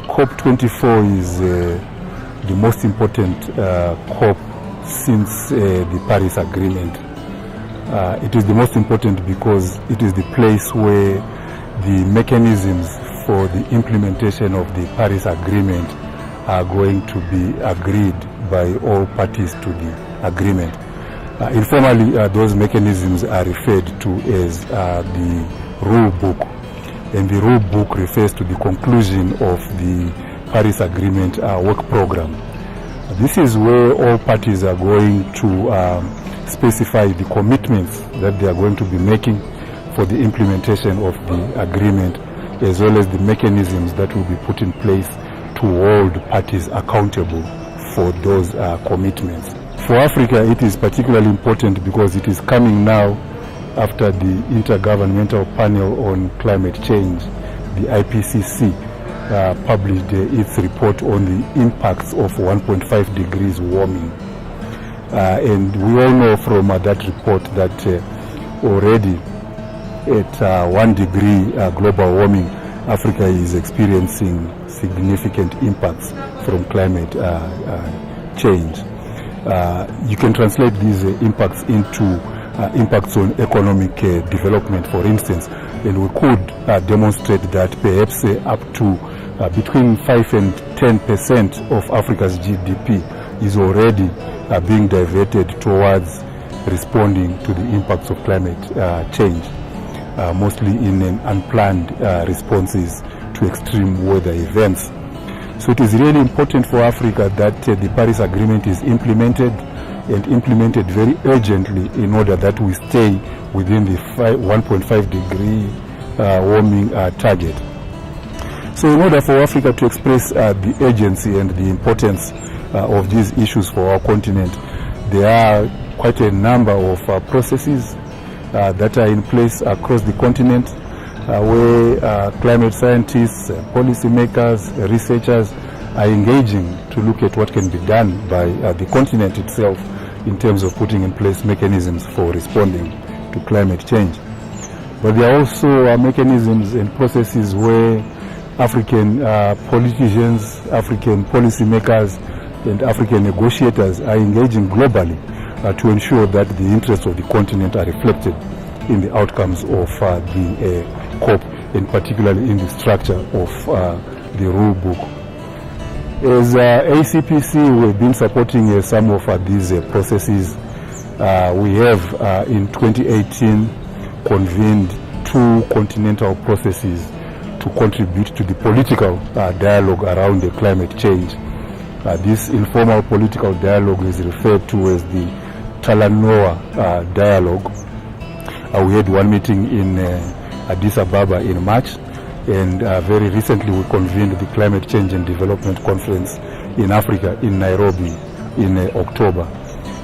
COP24 is the most important COP since the Paris Agreement. It is the most important because it is the place where the mechanisms for the implementation of the Paris Agreement are going to be agreed by all parties to the agreement. Informally, those mechanisms are referred to as the rule book, and the rule book refers to the conclusion of the Paris Agreement work program. This is where all parties are going to specify the commitments that they are going to be making for the implementation of the agreement, as well as the mechanisms that will be put in place to hold parties accountable for those commitments. For Africa, it is particularly important because it is coming now after the Intergovernmental Panel on Climate Change, the IPCC, published its report on the impacts of 1.5 degrees warming. And we all know from that report that already at 1 degree global warming, Africa is experiencing significant impacts from climate change. You can translate these impacts into impacts on economic development, for instance, and we could demonstrate that perhaps up to between 5 and 10% of Africa's GDP is already being diverted towards responding to the impacts of climate change, mostly in unplanned responses to extreme weather events. So it is really important for Africa that the Paris Agreement is implemented, and implemented very urgently, in order that we stay within the 1.5 degree warming target. So in order for Africa to express the urgency and the importance of these issues for our continent, there are quite a number of processes that are in place across the continent, where climate scientists, policymakers, researchers are engaging to look at what can be done by the continent itself in terms of putting in place mechanisms for responding to climate change. But there are also mechanisms and processes where African politicians, African policymakers, and African negotiators are engaging globally to ensure that the interests of the continent are reflected in the outcomes of the COP, and particularly in the structure of the rule book. As ACPC, we've been supporting some of these processes. We have in 2018 convened 2 continental processes to contribute to the political dialogue around the climate change. This informal political dialogue is referred to as the Talanoa dialogue. We had one meeting in Addis Ababa in March, and very recently we convened the Climate Change and Development Conference in Africa in Nairobi in October.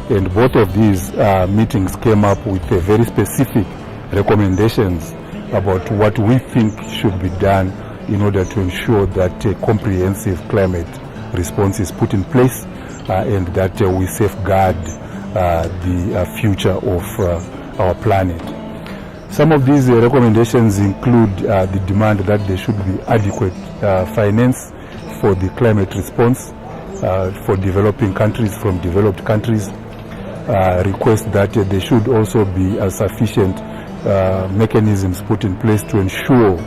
And both of these meetings came up with very specific recommendations about what we think should be done in order to ensure that a comprehensive climate response is put in place, and that we safeguard the future of our planet. Some of these recommendations include the demand that there should be adequate finance for the climate response for developing countries from developed countries, request that there should also be sufficient mechanisms put in place to ensure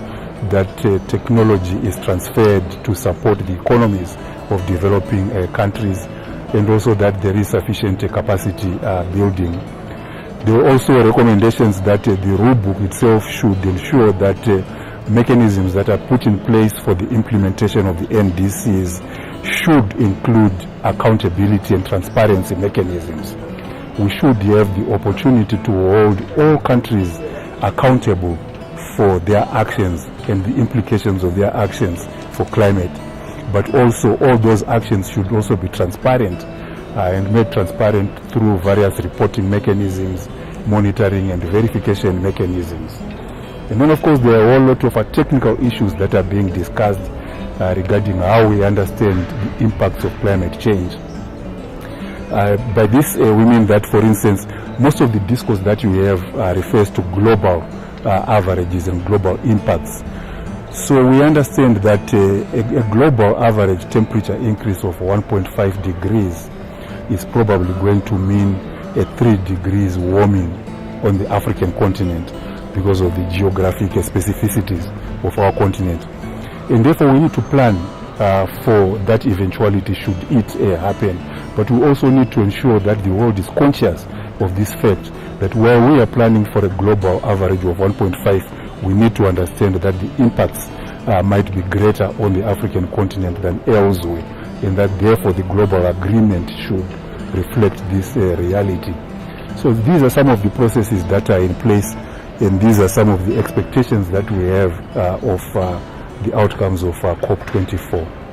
that technology is transferred to support the economies of developing countries, and also that there is sufficient capacity building. There are also recommendations that the rule book itself should ensure that mechanisms that are put in place for the implementation of the NDCs should include accountability and transparency mechanisms. We should have the opportunity to hold all countries accountable for their actions and the implications of their actions for climate. But also all those actions should also be transparent and made transparent through various reporting mechanisms, monitoring and verification mechanisms. And then of course there are a whole lot of technical issues that are being discussed regarding how we understand the impacts of climate change. By this we mean that, for instance, most of the discourse that you have refers to global averages and global impacts. So we understand that a global average temperature increase of 1.5 degrees is probably going to mean a 3 degrees warming on the African continent because of the geographic specificities of our continent. And therefore we need to plan for that eventuality should it happen. But we also need to ensure that the world is conscious of this fact, that where we are planning for a global average of 1.5, we need to understand that the impacts might be greater on the African continent than elsewhere, and that therefore the global agreement should reflect this reality. So these are some of the processes that are in place, and these are some of the expectations that we have of the outcomes of COP24.